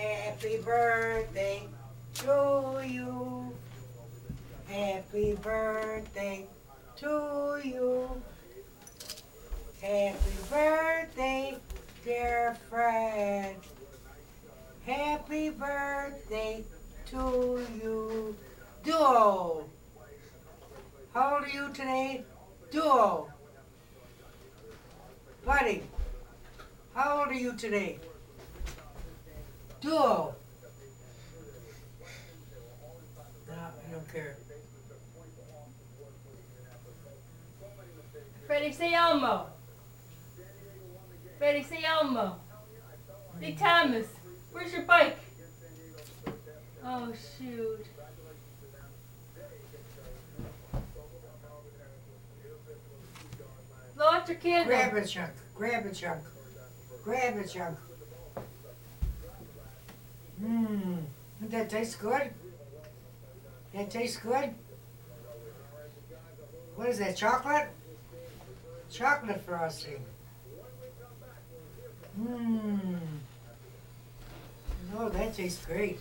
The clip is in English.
Happy birthday to you. Happy birthday to you. Happy birthday, dear Fred. Happy birthday to you. Duo. How old are you today? Duo. Buddy, how old are you today? Duo. No, I don't care. Freddie, say Elmo. Freddie, say Elmo. Say Thomas. Where's your bike? Oh, shoot. Blow out your candle. Grab it, Chuck. Grab it, Chuck. Grab it, Chuck. Doesn't that taste good? That tastes good? What is that, chocolate? Chocolate frosting. Oh, that tastes great.